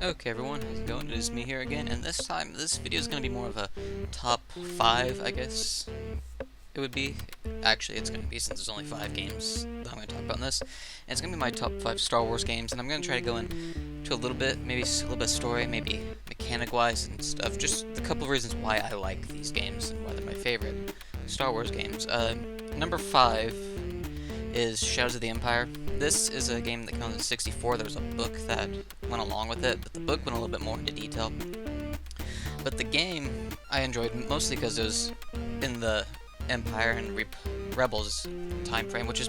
Okay everyone, how's it going? It is me here again, and this time, this video is going to be more of a top 5, I guess it would be. Actually, it's going to be, since there's only 5 games that I'm going to talk about in this. And it's going to be my top 5 Star Wars games, and I'm going to try to go into a little bit, maybe a little bit of story, maybe mechanic-wise and stuff. Just a couple of reasons why I like these games, and why they're my favorite Star Wars games. Number 5 is Shadows of the Empire. This is a game that came out in 64. There was a book that went along with it, but the book went a little bit more into detail. But the game I enjoyed mostly because it was in the Empire and Rebels time frame, which is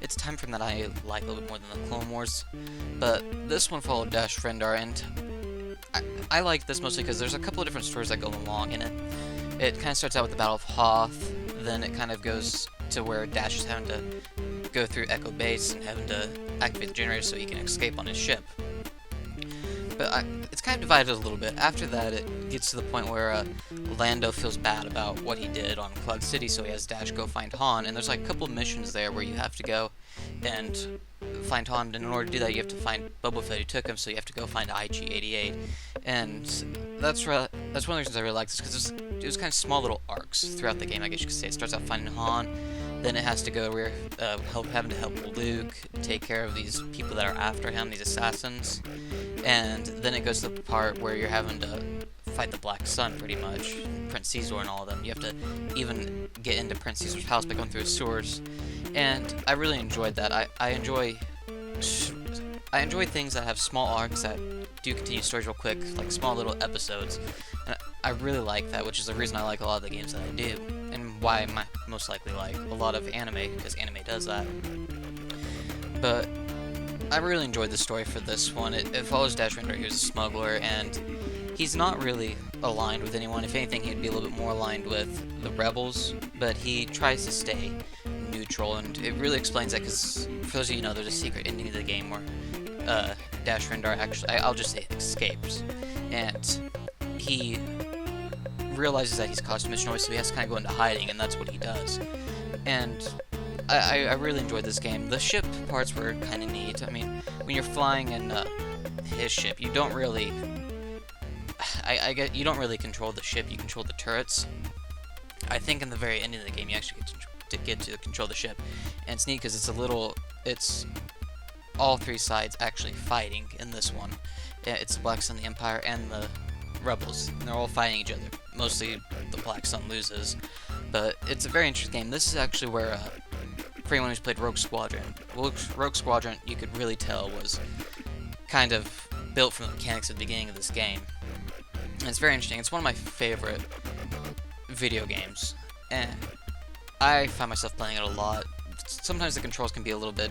it's a time frame that I like a little bit more than the Clone Wars. But this one followed Dash Rendar, and I like this mostly because there's a couple of different stories that go along in it. It kind of starts out with the Battle of Hoth, then it kind of goes to where Dash is having to go through Echo Base and having to activate the generator so he can escape on his ship. But it's kind of divided a little bit. After that, it gets to the point where Lando feels bad about what he did on Cloud City, so he has Dash go find Han, and there's like a couple of missions there where you have to go and find Han, and in order to do that you have to find Boba Fett who took him, so you have to go find IG-88, and that's one of the reasons I really like this, because it was kind of small little arcs throughout the game, I guess you could say. It starts out finding Han, then it has to go where having to help Luke take care of these people that are after him, these assassins, and then it goes to the part where you're having to fight the Black Sun, pretty much, Prince Caesar and all of them. You have to even get into Prince Caesar's house by going through his sewers, and I really enjoyed that. I enjoy things that have small arcs that do continue stories real quick, like small little episodes. And I really like that, which is the reason I like a lot of the games that I do, and why I most likely like a lot of anime, because anime does that. But I really enjoyed the story for this one. It follows Dash Rendar, who's a smuggler, and he's not really aligned with anyone. If anything, he'd be a little bit more aligned with the rebels, but he tries to stay neutral, and it really explains that, because for those of you who know, there's a secret ending of the game where Dash Rendar actually, I'll just say, escapes, and he realizes that he's caused too much noise, so he has to kind of go into hiding, and that's what he does. And I really enjoyed this game. The ship parts were kind of neat. I mean, when you're flying in his ship, you don't really, you don't really control the ship. You control the turrets. I think in the very end of the game, you actually get to control the ship, and it's neat because it's all three sides actually fighting in this one. It's the Black Sun, the Empire, and the Rebels, and they're all fighting each other. Mostly the Black Sun loses, but it's a very interesting game. This is actually where, for anyone who's played Rogue Squadron, Rogue Squadron, you could really tell, was kind of built from the mechanics at the beginning of this game. And it's very interesting. It's one of my favorite video games, and I find myself playing it a lot. Sometimes the controls can be a little bit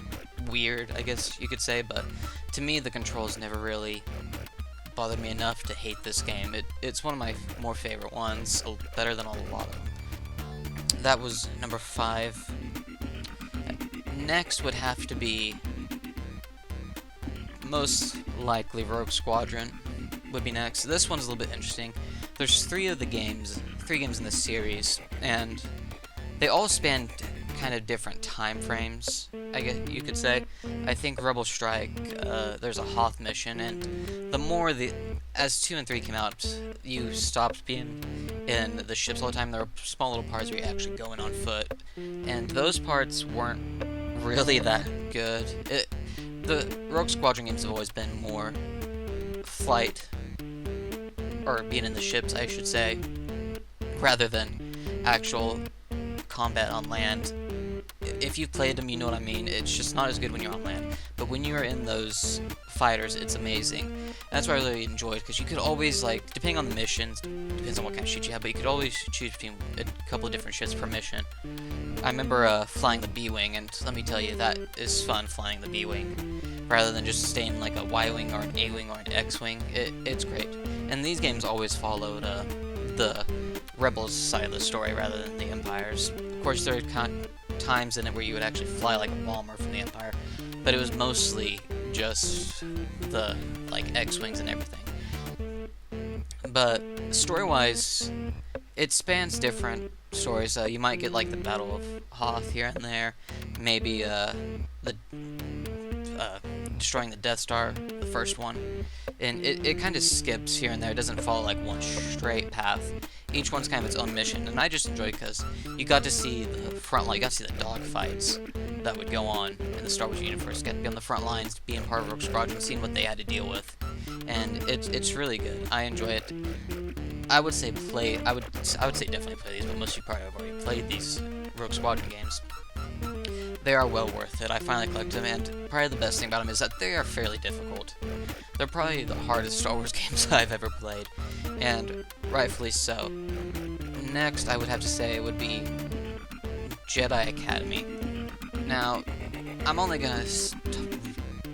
weird, I guess you could say, but to me the controls never really bothered me enough to hate this game. It's one of my more favorite ones, better than a lot of them. That was number 5. Next would have to be, most likely, Rogue Squadron would be next. This one's a little bit interesting. There's 3 games in this series, and they all span kind of different time frames, I guess you could say. I think Rebel Strike, there's a Hoth mission, and as 2 and 3 came out, you stopped being in the ships all the time. There were small little parts where you actually go in on foot, and those parts weren't really that good. The Rogue Squadron games have always been more flight, or being in the ships, I should say, rather than actual combat on land. If you've played them, you know what I mean. It's just not as good when you're on land, but when you're in those fighters, it's amazing. And that's what I really enjoyed, because you could always, like, depending on the missions, depends on what kind of ship you have, but you could always choose between a couple of different ships per mission. I remember flying the B-Wing, and let me tell you, that is fun, flying the B-Wing, rather than just staying like a Y-Wing or an A-Wing or an X-Wing. It's great. And these games always followed the Rebels side of the story rather than the Empire's. Of course, there are times in it where you would actually fly like a bomber from the Empire, but it was mostly just the X-Wings and everything. But story-wise, it spans different stories. You might get like the Battle of Hoth here and there, maybe the destroying the Death Star, the first one, and it kind of skips here and there. It doesn't follow like one straight path. Each one's kind of its own mission, and I just enjoyed it because you got to see the front line, you got to see the dogfights that would go on in the Star Wars universe. Got to be on the front lines, being part of Rogue Squadron, seeing what they had to deal with, and it's really good. I enjoy it. I would say I would say definitely play these, but most of you probably have already played these Rogue Squadron games. They are well worth it. I finally collected them, and probably the best thing about them is that they are fairly difficult. They're probably the hardest Star Wars games I've ever played, and rightfully so. Next, I would have to say would be Jedi Academy. Now, I'm only gonna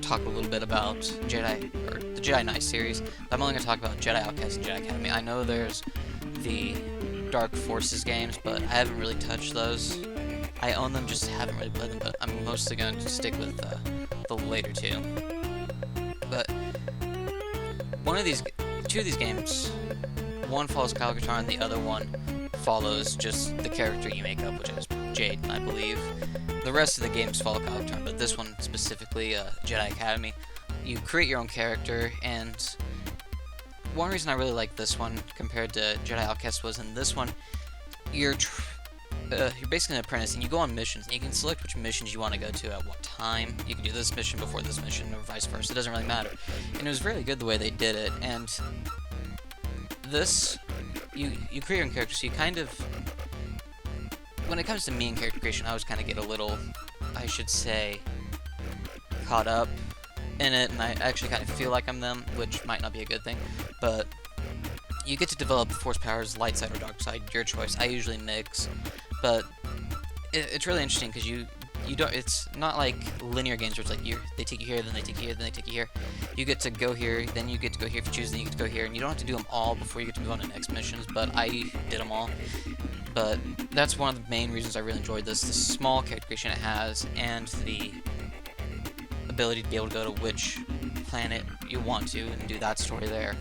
talk a little bit about the Jedi Knight series, but I'm only gonna talk about Jedi Outcast and Jedi Academy. I know there's the Dark Forces games, but I haven't really touched those. I own them, just haven't really played them, but I'm mostly going to stick with the later two. But two of these games, one follows Kyle Katarn, the other one follows just the character you make up, which is Jaden, I believe. The rest of the games follow Kyle Katarn, but this one specifically, Jedi Academy, you create your own character, and one reason I really like this one compared to Jedi Outcast was in this one, you're basically an apprentice, and you go on missions, and you can select which missions you want to go to at what time. You can do this mission before this mission, or vice versa. It doesn't really matter. And it was very good the way they did it. And this, you create your own character, so you kind of, when it comes to me and character creation, I always kind of get a little, I should say, caught up in it, and I actually kind of feel like I'm them, which might not be a good thing, but you get to develop force powers, light side or dark side, your choice. I usually mix, but it's really interesting because you don't. It's not like linear games where it's like they take you here, then they take you here, then they take you here. You get to go here, then you get to go here if you choose, then you get to go here, and you don't have to do them all before you get to move on to the next missions. But I did them all. But that's one of the main reasons I really enjoyed this: the small character creation it has, and the ability to be able to go to which planet you want to and do that story there.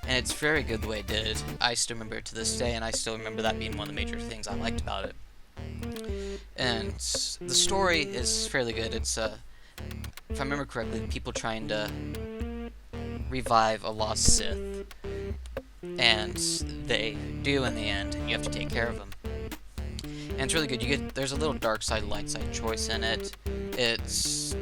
And it's very good the way it did it. I still remember it to this day, and I still remember that being one of the major things I liked about it. And the story is fairly good. It's, if I remember correctly, people trying to revive a lost Sith. And they do in the end, and you have to take care of them. And it's really good. There's a little dark side, light side choice in it. It's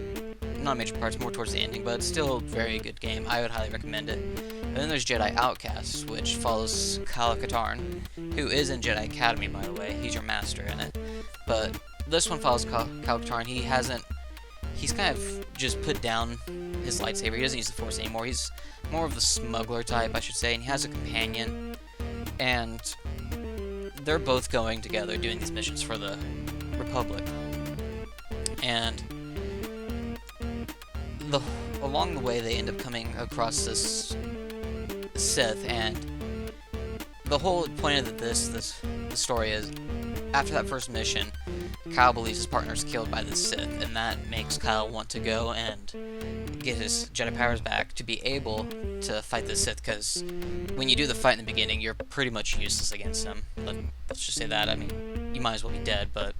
not a major part, it's more towards the ending, but it's still a very good game. I would highly recommend it. And then there's Jedi Outcast, which follows Kyle Katarn, who is in Jedi Academy, by the way. He's your master in it. But this one follows Kyle Katarn. He's kind of just put down his lightsaber. He doesn't use the Force anymore. He's more of the smuggler type, I should say, and he has a companion. And they're both going together doing these missions for the Republic. And along the way, they end up coming across this Sith, and the whole point of the story is, after that first mission, Kyle believes his partner is killed by the Sith, and that makes Kyle want to go and get his Jedi powers back to be able to fight the Sith, because when you do the fight in the beginning, you're pretty much useless against them. Let's just say that. I mean, you might as well be dead, but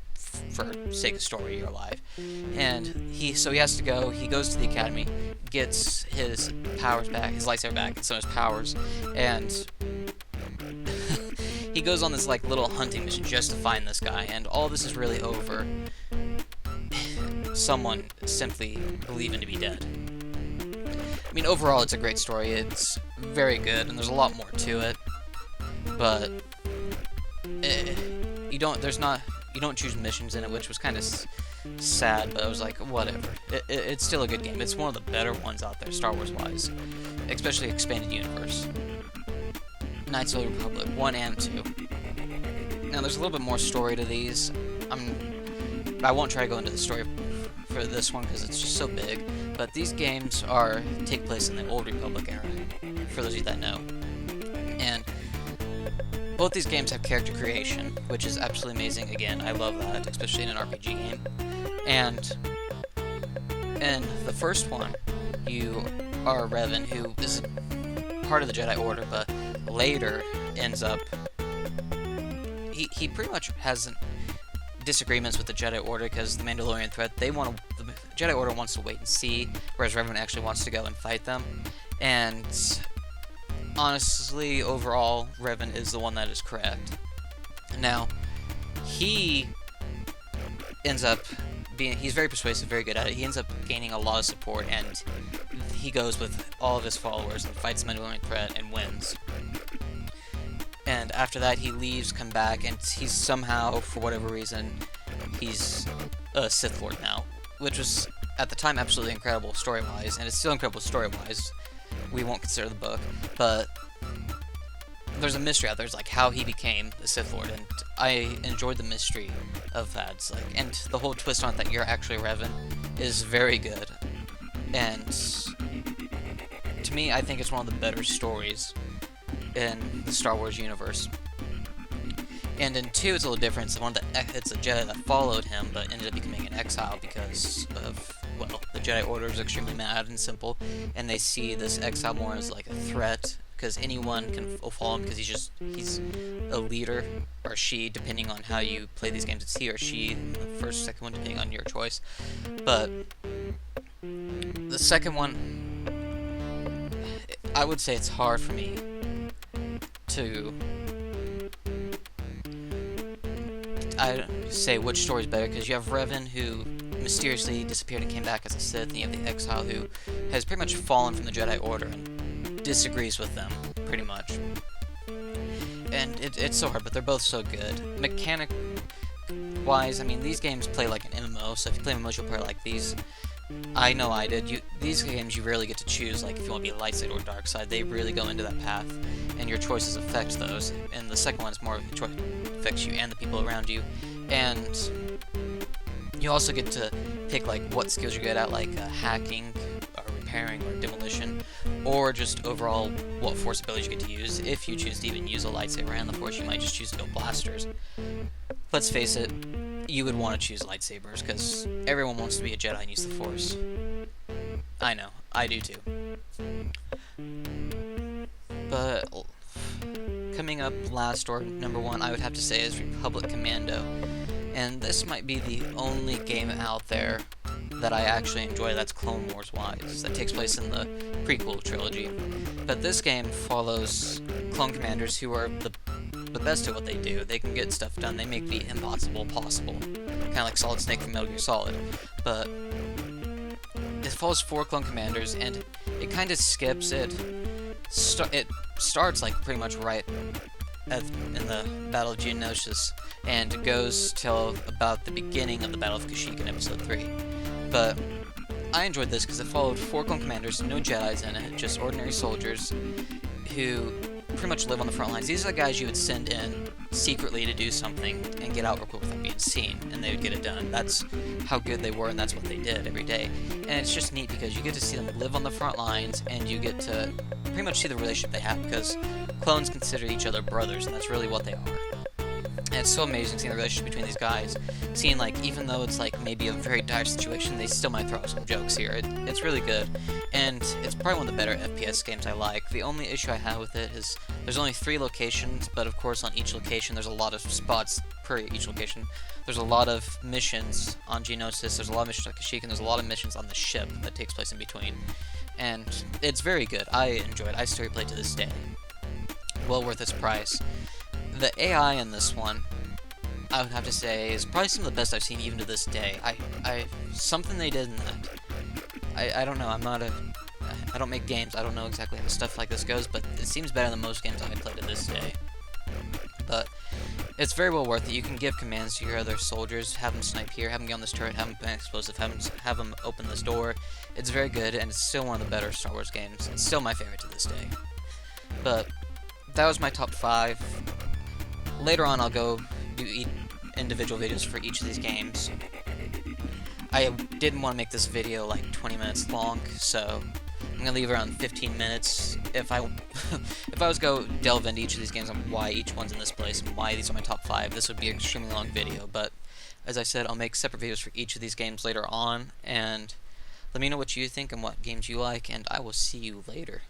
for sake of story, you're alive. And so he has to go. He goes to the academy, gets his powers back, his lightsaber back, and some of his powers, and he goes on this like little hunting mission just to find this guy. And all this is really over someone simply believing to be dead. I mean, overall, it's a great story. It's very good, and there's a lot more to it. But you don't choose missions in it, which was kind of sad, but I was like, whatever. It's still a good game. It's one of the better ones out there, Star Wars-wise, especially Expanded Universe. Knights of the Republic 1 and 2. Now, there's a little bit more story to these. I won't try to go into the story for this one because it's just so big, but these games take place in the Old Republic era, for those of you that know. And both these games have character creation, which is absolutely amazing. Again, I love that, especially in an RPG game. And in the first one, you are Revan, who is part of the Jedi Order, but later ends up... He pretty much has disagreements with the Jedi Order because the Mandalorian threat, they want Jedi Order wants to wait and see, whereas Revan actually wants to go and fight them. And honestly, overall, Revan is the one that is correct. Now, he ends up he's very persuasive, very good at it. He ends up gaining a lot of support, and he goes with all of his followers and fights the Mandalorian threat and wins. And after that, he leaves, come back, and he's somehow, for whatever reason, he's a Sith Lord now, which was, at the time, absolutely incredible story-wise, and it's still incredible story-wise. We won't consider the book, but there's a mystery out there. It's like how he became a Sith Lord, and I enjoyed the mystery of that. It's like, and the whole twist on it that you're actually Revan is very good. And to me, I think it's one of the better stories in the Star Wars universe. And in 2, it's a little different. It's a Jedi that followed him, but ended up becoming an exile because of, well, the Jedi Order is extremely mad and simple, and they see this exile more as like a threat, because anyone can follow him because he's a leader, or she, depending on how you play these games. It's he or she, the first, second one, depending on your choice. But the second one, I would say it's hard for me to say which story is better, because you have Revan, who mysteriously disappeared and came back as a Sith, and you have the Exile, who has pretty much fallen from the Jedi Order and disagrees with them, pretty much. And it's so hard, but they're both so good. Mechanic-wise, I mean, these games play like an MMO, so if you play MMOs, you'll play like these. I know I did. These games, you rarely get to choose, like, if you want to be light side or dark side. They really go into that path, and your choices affect those. And the second one is more of a choice that affects you and the people around you. And you also get to pick, like, what skills you're good at, like hacking, or repairing, or demolition, or just overall what force abilities you get to use. If you choose to even use a lightsaber and the force, you might just choose to go blasters. Let's face it, you would want to choose lightsabers, because everyone wants to be a Jedi and use the Force. I know, I do too. But coming up last, or number 1, I would have to say is Republic Commando. And this might be the only game out there that I actually enjoy that's Clone Wars wise, that takes place in the prequel trilogy. But this game follows clone commanders who are the best at what they do. They can get stuff done. They make the impossible possible. Kind of like Solid Snake from Metal Gear Solid. But it follows 4 clone commanders, and it kind of skips it. It starts like pretty much right in the Battle of Geonosis, and goes till about the beginning of the Battle of Kashyyyk in Episode 3. But I enjoyed this because it followed 4 clone commanders, no Jedis in it, just ordinary soldiers who pretty much live on the front lines. These are the guys you would send in secretly to do something and get out real quick without being seen, and they would get it done. That's how good they were, and that's what they did every day. And it's just neat because you get to see them live on the front lines, and you get to pretty much see the relationship they have, because clones consider each other brothers, and that's really what they are. And it's so amazing seeing the relationship between these guys, seeing, like, even though it's like maybe a very dire situation, they still might throw out some jokes here. It's really good, and it's probably one of the better FPS games I like. The only issue I have with it is there's only 3 locations, but of course on each location there's a lot of spots per each location. There's a lot of missions on Geonosis, there's a lot of missions on Kashyyyk, and there's a lot of missions on the ship that takes place in between. And it's very good. I enjoy it. I still replay it to this day. Well worth its price. The AI in this one, I would have to say, is probably some of the best I've seen even to this day. Something they did in that. I don't know, I don't make games, I don't know exactly how stuff like this goes, but it seems better than most games I played to this day. But it's very well worth it. You can give commands to your other soldiers, have them snipe here, have them get on this turret, have them plant explosive, have them open this door. It's very good, and it's still one of the better Star Wars games. It's still my favorite to this day. But that was my top 5. Later on, I'll go do individual videos for each of these games. I didn't want to make this video like 20 minutes long, so I'm gonna leave around 15 minutes. If I was to go delve into each of these games on why each one's in this place and why these are my top 5, this would be an extremely long video. But as I said, I'll make separate videos for each of these games later on, and let me know what you think and what games you like, and I will see you later.